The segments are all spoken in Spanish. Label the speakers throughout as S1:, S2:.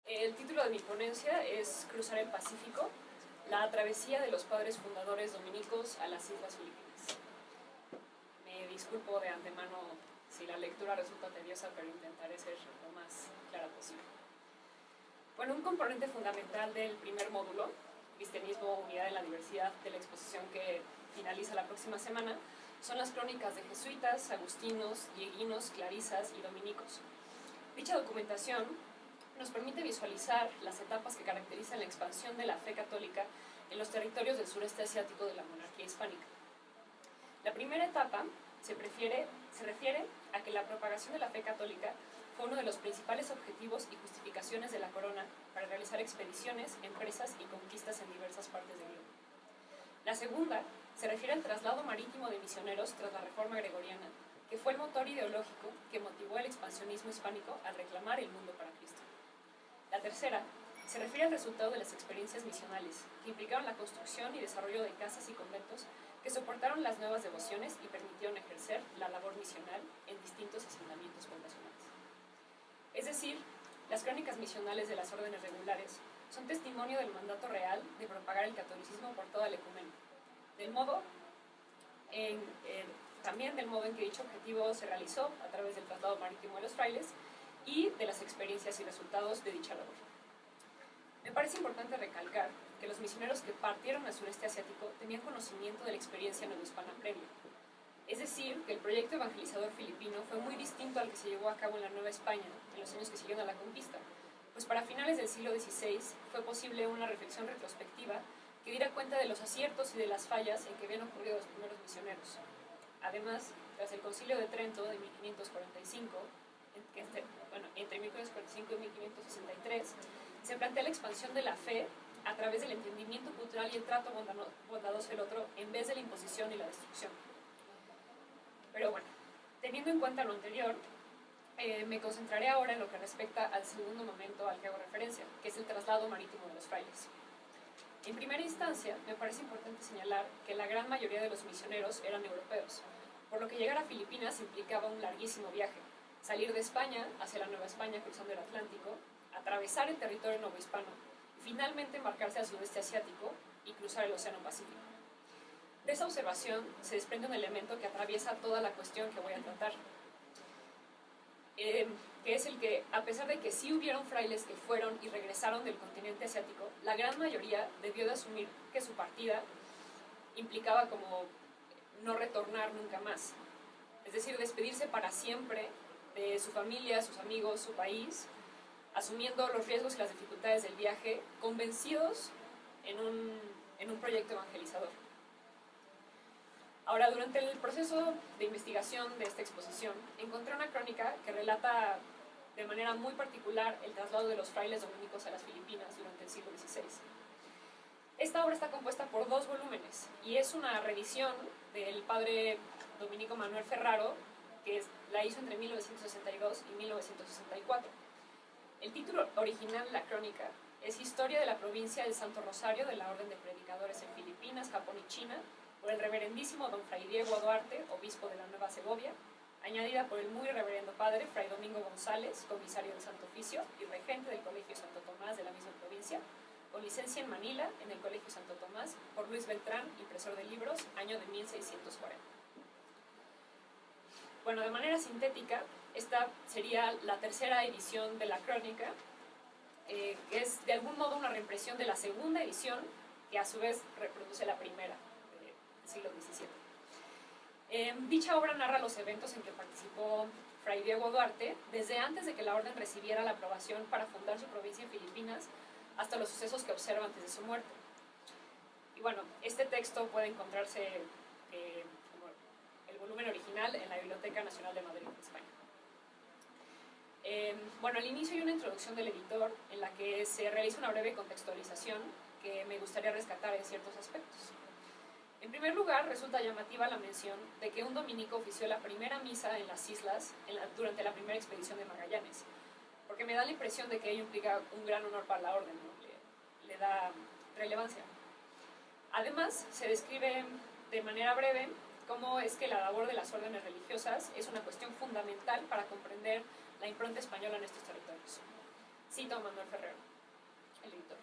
S1: El título de mi ponencia es Cruzar el Pacífico, la travesía de los padres fundadores dominicos a las Islas Filipinas. Me disculpo de antemano si la lectura resulta tediosa, pero intentaré ser lo más clara posible. Bueno, un componente fundamental del primer módulo, Cristianismo, Unidad en la Diversidad, de la exposición que finaliza la próxima semana, son las crónicas de jesuitas, agustinos, dieguinos, clarisas y dominicos. Dicha documentación nos permite visualizar las etapas que caracterizan la expansión de la fe católica en los territorios del sureste asiático de la monarquía hispánica. La primera etapa se refiere a que la propagación de la fe católica fue uno de los principales objetivos y justificaciones de la corona para realizar expediciones, empresas y conquistas en diversas partes del globo. La segunda se refiere al traslado marítimo de misioneros tras la Reforma Gregoriana, que fue el motor ideológico que motivó el expansionismo hispánico al reclamar el mundo para Cristo. La tercera se refiere al resultado de las experiencias misionales, que implicaron la construcción y desarrollo de casas y conventos que soportaron las nuevas devociones y permitieron ejercer la labor misional en distintos asentamientos poblacionales. Es decir, las crónicas misionales de las órdenes regulares son testimonio del mandato real de propagar el catolicismo por toda la ecumenia, también del modo en que dicho objetivo se realizó a través del traslado marítimo de los frailes y de las experiencias y resultados de dicha labor. Me parece importante recalcar que los misioneros que partieron al sureste asiático tenían conocimiento de la experiencia novohispana previa. Es decir, que el proyecto evangelizador filipino fue muy distinto al que se llevó a cabo en la Nueva España en los años que siguieron a la conquista, pues para finales del siglo XVI fue posible una reflexión retrospectiva que diera cuenta de los aciertos y de las fallas en que habían ocurrido los primeros misioneros. Además, tras el Concilio de Trento de 1545, entre 1545 y 1563, se plantea la expansión de la fe a través del entendimiento cultural y el trato bondadoso del otro en vez de la imposición y la destrucción. Pero bueno, teniendo en cuenta lo anterior, me concentraré ahora en lo que respecta al segundo momento al que hago referencia, que es el traslado marítimo de los frailes. En primera instancia, me parece importante señalar que la gran mayoría de los misioneros eran europeos, por lo que llegar a Filipinas implicaba un larguísimo viaje, salir de España hacia la Nueva España cruzando el Atlántico, atravesar el territorio novohispano y finalmente embarcarse al sudeste asiático y cruzar el Océano Pacífico. De esa observación se desprende un elemento que atraviesa toda la cuestión que voy a tratar, que es el que, a pesar de que sí hubieron frailes que fueron y regresaron del continente asiático, la gran mayoría debió de asumir que su partida implicaba como no retornar nunca más, es decir, despedirse para siempre de su familia, sus amigos, su país, asumiendo los riesgos y las dificultades del viaje, convencidos en un proyecto evangelizador. Ahora, durante el proceso de investigación de esta exposición, encontré una crónica que relata de manera muy particular el traslado de los frailes dominicos a las Filipinas durante el siglo XVI. Esta obra está compuesta por 2 volúmenes y es una reedición del padre dominico Manuel Ferraro, que la hizo entre 1962 y 1964. El título original de la crónica es Historia de la provincia del Santo Rosario de la Orden de Predicadores en Filipinas, Japón y China, por el reverendísimo don Fray Diego Duarte, obispo de la Nueva Segovia, añadida por el muy reverendo padre Fray Domingo González, comisario del Santo Oficio y regente del Colegio Santo Tomás de la misma provincia, con licencia en Manila, en el Colegio Santo Tomás, por Luis Beltrán, impresor de libros, año de 1640. Bueno, de manera sintética, esta sería la tercera edición de la crónica, que es de algún modo una reimpresión de la segunda edición, que a su vez reproduce la primera del siglo XVII. Dicha obra narra los eventos en que participó Fray Diego Duarte desde antes de que la orden recibiera la aprobación para fundar su provincia en Filipinas hasta los sucesos que observa antes de su muerte. Y bueno, este texto puede encontrarse como el volumen original en la Biblioteca Nacional de Madrid, España. Bueno, al inicio hay una introducción del editor en la que se realiza una breve contextualización que me gustaría rescatar en ciertos aspectos. En primer lugar, resulta llamativa la mención de que un dominico ofició la primera misa en las islas durante la primera expedición de Magallanes, porque me da la impresión de que ello implica un gran honor para la orden, ¿no? le da relevancia. Además, se describe de manera breve cómo es que la labor de las órdenes religiosas es una cuestión fundamental para comprender la impronta española en estos territorios. Cito a Manuel Ferrero, el editor.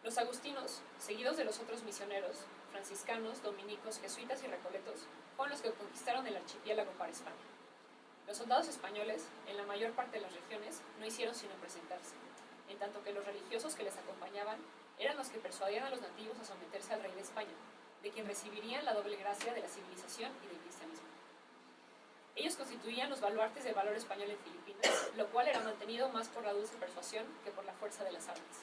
S1: Los agustinos, seguidos de los otros misioneros, franciscanos, dominicos, jesuitas y recoletos, fueron los que conquistaron el archipiélago para España. Los soldados españoles, en la mayor parte de las regiones, no hicieron sino presentarse, en tanto que los religiosos que les acompañaban eran los que persuadían a los nativos a someterse al rey de España, de quien recibirían la doble gracia de la civilización y del cristianismo. Ellos constituían los baluartes del valor español en Filipinas, lo cual era mantenido más por la dulce persuasión que por la fuerza de las armas.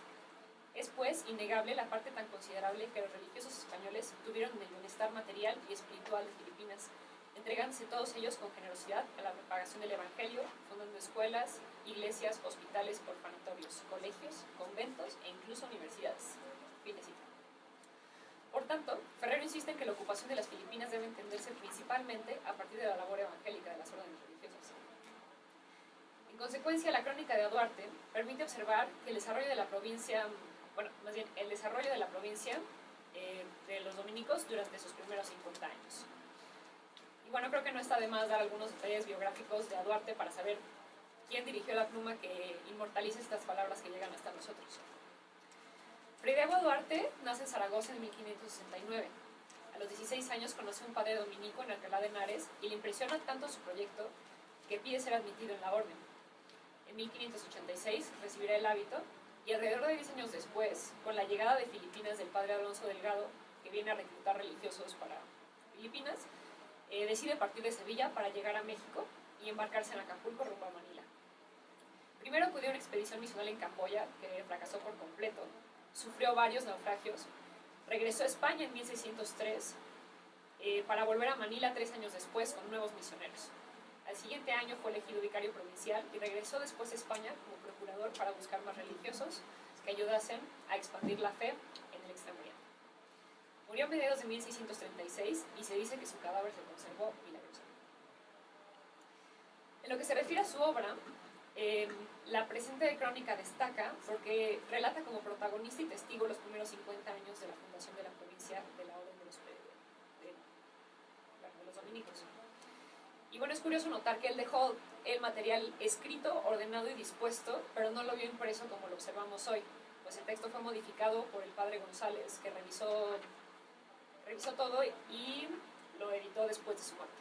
S1: Es, pues, innegable la parte tan considerable que los religiosos españoles tuvieron del bienestar material y espiritual de Filipinas, entregándose todos ellos con generosidad a la propagación del Evangelio, fundando escuelas, iglesias, hospitales, orfanatorios, colegios, conventos e incluso universidades. Fin de cita. Por tanto, Ferrero insiste en que la ocupación de las Filipinas debe entenderse principalmente a partir de la labor evangélica de las órdenes religiosas. En consecuencia, la crónica de Duarte permite observar que el desarrollo de la provincia, de los dominicos durante sus primeros 50 años. Y bueno, creo que no está de más dar algunos detalles biográficos de Duarte para saber quién dirigió la pluma que inmortaliza estas palabras que llegan hasta nosotros. Fray Diego Duarte nace en Zaragoza en 1569. A los 16 años conoce a un padre dominico en Alcalá de Henares y le impresiona tanto su proyecto que pide ser admitido en la orden. En 1586 recibirá el hábito y alrededor de 10 años después, con la llegada de Filipinas del padre Alonso Delgado, que viene a reclutar religiosos para Filipinas, decide partir de Sevilla para llegar a México y embarcarse en Acapulco rumbo a Manila. Primero acudió a una expedición misional en Camboya, que fracasó por completo, sufrió varios naufragios, regresó a España en 1603 para volver a Manila 3 años después con nuevos misioneros. Al siguiente año fue elegido vicario provincial y regresó después a España como procurador para buscar más religiosos que ayudasen a expandir la fe en el Extremo Oriente. Murió a mediados de 1636 y se dice que su cadáver se conservó milagrosamente. En lo que se refiere a su obra, la presente crónica destaca porque relata como protagonista y testigo los primeros 50 años de la fundación de la provincia de la Orden de los Dominicos. Y bueno, es curioso notar que él dejó el material escrito, ordenado y dispuesto, pero no lo vio impreso como lo observamos hoy, pues el texto fue modificado por el padre González, que revisó todo y lo editó después de su muerte.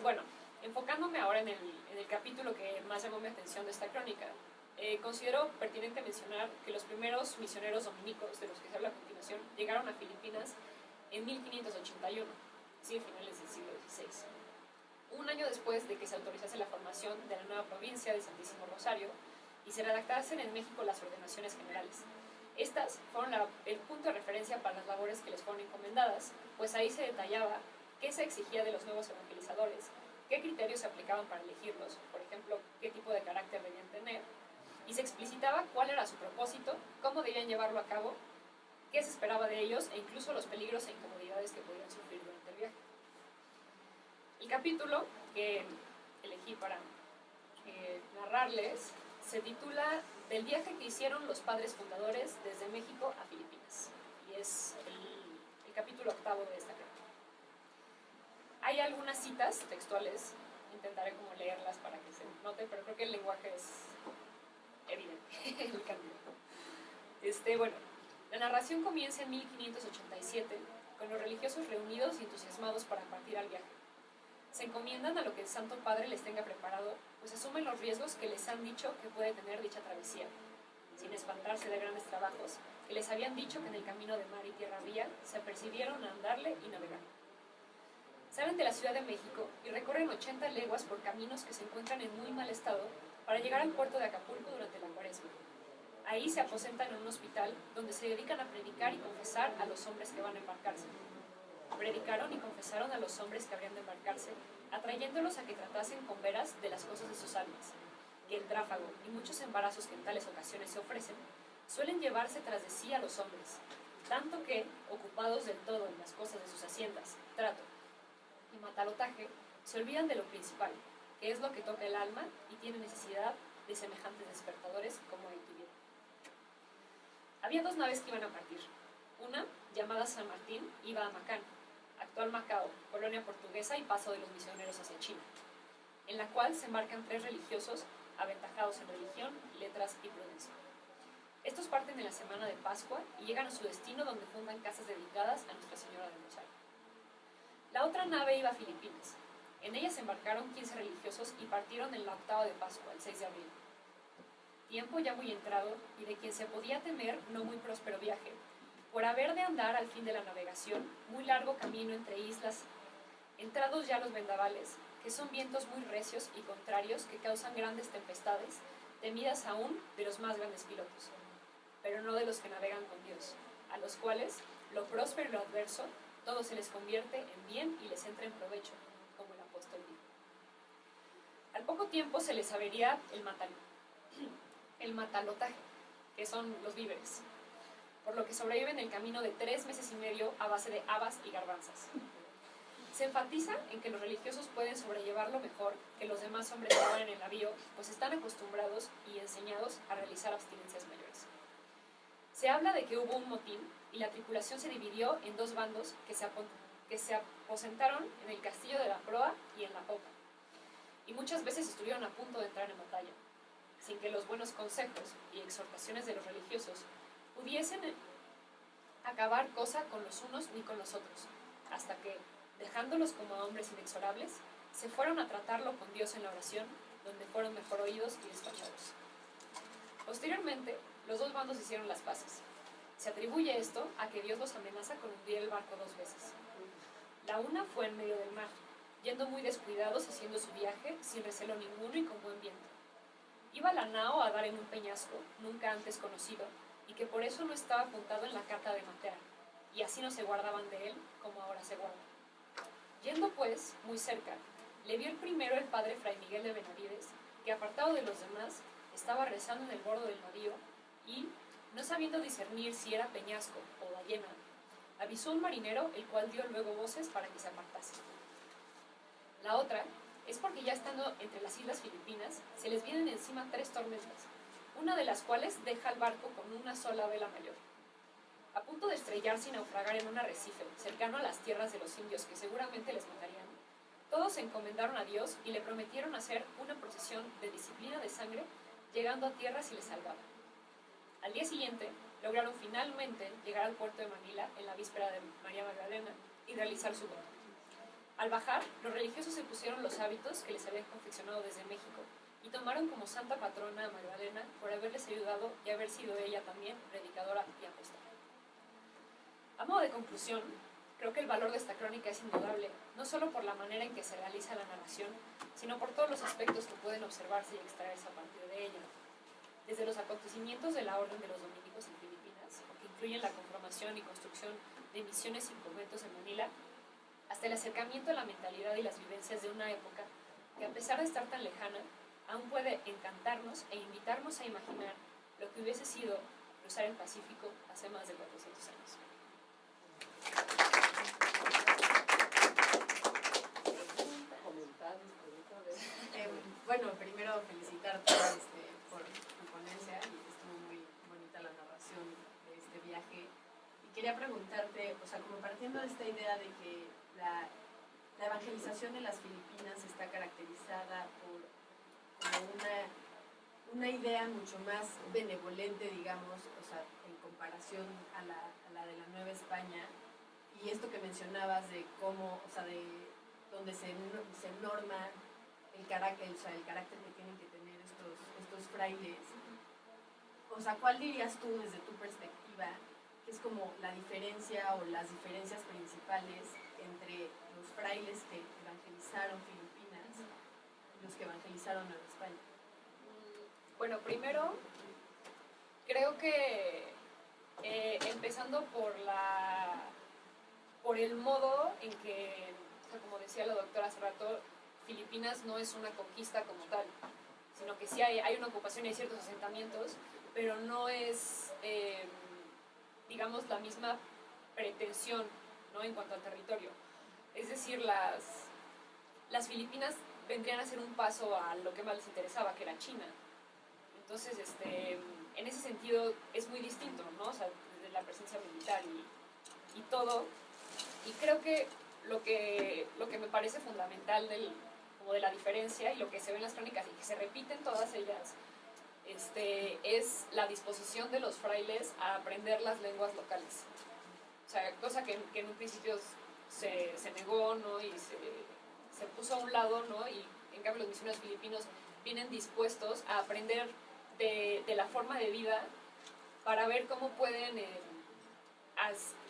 S1: Bueno, enfocándome ahora en el capítulo que más llamó mi atención de esta crónica, considero pertinente mencionar que los primeros misioneros dominicos, de los que se habla a continuación, llegaron a Filipinas en 1581, sí, a finales del siglo XVI. Un año después de que se autorizase la formación de la nueva provincia de Santísimo Rosario y se redactasen en México las ordenaciones generales. Estas fueron el punto de referencia para las labores que les fueron encomendadas, pues ahí se detallaba qué se exigía de los nuevos evangelizadores, qué criterios se aplicaban para elegirlos, por ejemplo, qué tipo de carácter debían tener, y se explicitaba cuál era su propósito, cómo debían llevarlo a cabo, qué se esperaba de ellos e incluso los peligros e incomodidades que podían sufrir durante el viaje. El capítulo que elegí para narrarles se titula Del viaje que hicieron los padres fundadores desde México a Filipinas, y es el capítulo 8 de esta crónica. Hay algunas citas textuales, intentaré como leerlas para que se note, pero creo que el lenguaje es evidente, el cambio. Bueno, la narración comienza en 1587, con los religiosos reunidos y entusiasmados para partir al viaje. Se encomiendan a lo que el Santo Padre les tenga preparado, pues asumen los riesgos que les han dicho que puede tener dicha travesía, sin espantarse de grandes trabajos, que les habían dicho que en el camino de mar y tierra había, se apercibieron a andarle y navegar. Salen de la Ciudad de México y recorren 80 leguas por caminos que se encuentran en muy mal estado para llegar al puerto de Acapulco durante la Cuaresma. Ahí se aposentan en un hospital donde se dedican a predicar y confesar a los hombres que van a embarcarse. Predicaron y confesaron a los hombres que habrían de embarcarse, atrayéndolos a que tratasen con veras de las cosas de sus almas, que el tráfago y muchos embarazos que en tales ocasiones se ofrecen, suelen llevarse tras de sí a los hombres, tanto que, ocupados del todo en las cosas de sus haciendas, trato y matalotaje, se olvidan de lo principal, que es lo que toca el alma y tiene necesidad de semejantes despertadores como él tuviera. Había 2 naves que iban a partir. Una, llamada San Martín, iba a Macán, actual Macao, colonia portuguesa y paso de los misioneros hacia China, en la cual se embarcan 3 religiosos aventajados en religión, letras y prudencia. Estos parten de la semana de Pascua y llegan a su destino donde fundan casas dedicadas a Nuestra Señora del Rosario. La otra nave iba a Filipinas. En ella se embarcaron 15 religiosos y partieron en la octava de Pascua, el 6 de abril. Tiempo ya muy entrado y de quien se podía temer no muy próspero viaje, por haber de andar al fin de la navegación, muy largo camino entre islas, entrados ya los vendavales, que son vientos muy recios y contrarios que causan grandes tempestades, temidas aún de los más grandes pilotos, pero no de los que navegan con Dios, a los cuales lo próspero y lo adverso, todo se les convierte en bien y les entra en provecho, como el apóstol dijo. Al poco tiempo se les avería el matalotaje, que son los víveres, por lo que sobreviven el camino de 3 meses y medio a base de habas y garbanzas. Se enfatiza en que los religiosos pueden sobrellevarlo mejor que los demás hombres que van en el navío, pues están acostumbrados y enseñados a realizar abstinencias mayores. Se habla de que hubo un motín y la tripulación se dividió en 2 bandos que se aposentaron en el castillo de la proa y en la popa, y muchas veces estuvieron a punto de entrar en batalla, sin que los buenos consejos y exhortaciones de los religiosos pudiesen acabar cosa con los unos ni con los otros, hasta que, dejándolos como a hombres inexorables, se fueron a tratarlo con Dios en la oración, donde fueron mejor oídos y despachados. Posteriormente, los 2 bandos hicieron las paces. Se atribuye esto a que Dios los amenaza con hundir el barco 2 veces. La una fue en medio del mar, yendo muy descuidados haciendo su viaje sin recelo ninguno y con buen viento. Iba la nao a dar en un peñasco, nunca antes conocido, y que por eso no estaba apuntado en la carta de Matera, y así no se guardaban de él como ahora se guardan. Yendo pues, muy cerca, le vio el primero el padre Fray Miguel de Benavides, que apartado de los demás, estaba rezando en el borde del navío, y, no sabiendo discernir si era peñasco o ballena, avisó a un marinero, el cual dio luego voces para que se apartase. La otra es porque ya estando entre las islas Filipinas, se les vienen encima 3 tormentas, una de las cuales deja al barco con una sola vela mayor. A punto de estrellarse y naufragar en un arrecife, cercano a las tierras de los indios que seguramente les matarían, todos se encomendaron a Dios y le prometieron hacer una procesión de disciplina de sangre, llegando a tierra si les salvaba. Al día siguiente, lograron finalmente llegar al puerto de Manila en la víspera de María Magdalena y realizar su voto. Al bajar, los religiosos se pusieron los hábitos que les habían confeccionado desde México y tomaron como santa patrona a Magdalena por haberles ayudado y haber sido ella también predicadora y apóstola. A modo de conclusión, creo que el valor de esta crónica es indudable, no solo por la manera en que se realiza la narración, sino por todos los aspectos que pueden observarse y extraerse a partir de ella. Desde los acontecimientos de la Orden de los Dominicos en Filipinas, que incluyen la conformación y construcción de misiones y conventos en Manila, hasta el acercamiento a la mentalidad y las vivencias de una época que, a pesar de estar tan lejana, aún puede encantarnos e invitarnos a imaginar lo que hubiese sido cruzar el Pacífico hace más de 400 años.
S2: Bueno, primero felicitarte por tu ponencia, y estuvo muy bonita la narración de este viaje. Y quería preguntarte, o sea, como partiendo de esta idea de que la evangelización de las Filipinas está caracterizada por como una idea mucho más benevolente, digamos, o sea, en comparación a la de la Nueva España, y esto que mencionabas de cómo, o sea, de donde se norma el carácter que tienen que tener estos frailes. O sea, ¿cuál dirías tú desde tu perspectiva que es como la diferencia o las diferencias principales entre los frailes que evangelizaron Filipinas y los que evangelizaron Nueva España?
S1: Bueno, primero, creo que empezando por el modo en que, o sea, como decía la doctora hace rato, Filipinas no es una conquista como tal, sino que sí hay una ocupación y hay ciertos asentamientos, pero no es, digamos, la misma pretensión, ¿no?, en cuanto al territorio. Es decir, las Filipinas vendrían a ser un paso a lo que más les interesaba, que era China. Entonces, en ese sentido es muy distinto, ¿no? O sea, desde la presencia militar y todo. Y creo que lo que me parece fundamental como de la diferencia y lo que se ve en las crónicas y que se repiten todas ellas, es la disposición de los frailes a aprender las lenguas locales. O sea, cosa que en un principio se negó, ¿no? Y se puso a un lado, ¿no? Y en cambio los misioneros filipinos vienen dispuestos a aprender de la forma de vida para ver cómo pueden,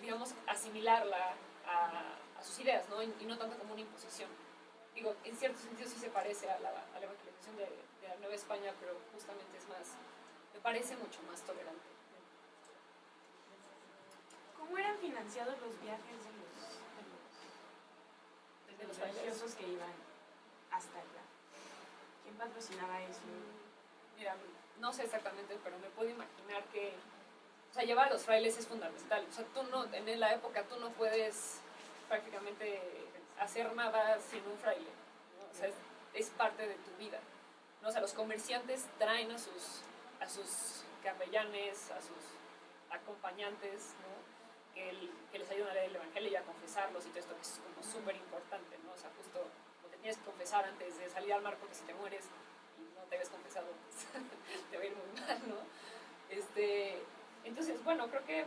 S1: digamos, asimilarla a sus ideas, ¿no? Y no tanto como una imposición. Digo, en cierto sentido sí se parece a la evangelización de la Nueva España, pero justamente es más, me parece mucho más tolerante.
S3: ¿Cómo eran financiados los viajes de los religiosos que iban hasta allá? ¿Quién patrocinaba eso?
S1: Mira, no sé exactamente, pero me puedo imaginar que, o sea, llevar a los frailes es fundamental. O sea, tú no, en la época tú no puedes prácticamente hacer nada sin un fraile, ¿no? O sea, es parte de tu vida, ¿no? O sea, los comerciantes traen a sus capellanes, a sus acompañantes, ¿no? Que les ayudan a leer el Evangelio y a confesarlos y todo esto que es como súper importante, ¿no? O sea, justo lo que tienes que confesar antes de salir al mar, porque si te mueres y no te habías confesado, pues, te va a ir muy mal, ¿no? Entonces, bueno, creo que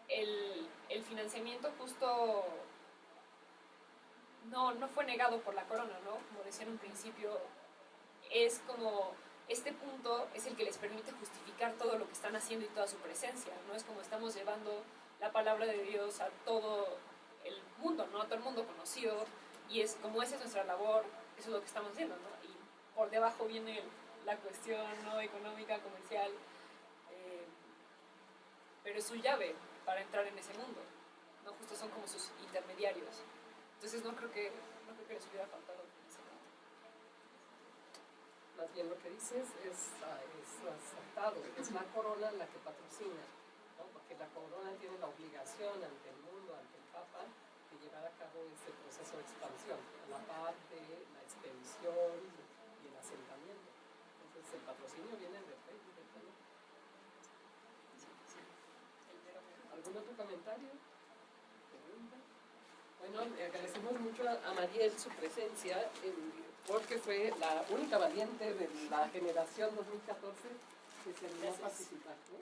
S1: el financiamiento justo no fue negado por la corona, ¿no? Como decía en un principio, es como este punto es el que les permite justificar todo lo que están haciendo y toda su presencia, ¿no? Es como estamos llevando la palabra de Dios a todo el mundo, ¿no? A todo el mundo conocido, y es como esa es nuestra labor, eso es lo que estamos haciendo, ¿no? Y por debajo viene la cuestión, ¿no? Económica, comercial, pero es su llave para entrar en ese mundo, ¿no? Justo son como sus intermediarios. Entonces no creo que les hubiera faltado ese punto.
S4: Más bien lo que dices es acertado, es la corona la que patrocina, ¿no? Porque la corona tiene la obligación ante el mundo, ante el Papa, de llevar a cabo este proceso de expansión, a la par de la expedición y el asentamiento. Entonces el patrocinio viene del rey directamente. ¿Algún otro comentario? ¿Pregunta? Bueno, le agradecemos mucho a Mariel su presencia, porque fue la única valiente de la generación 2014 que se animó a participar, ¿no?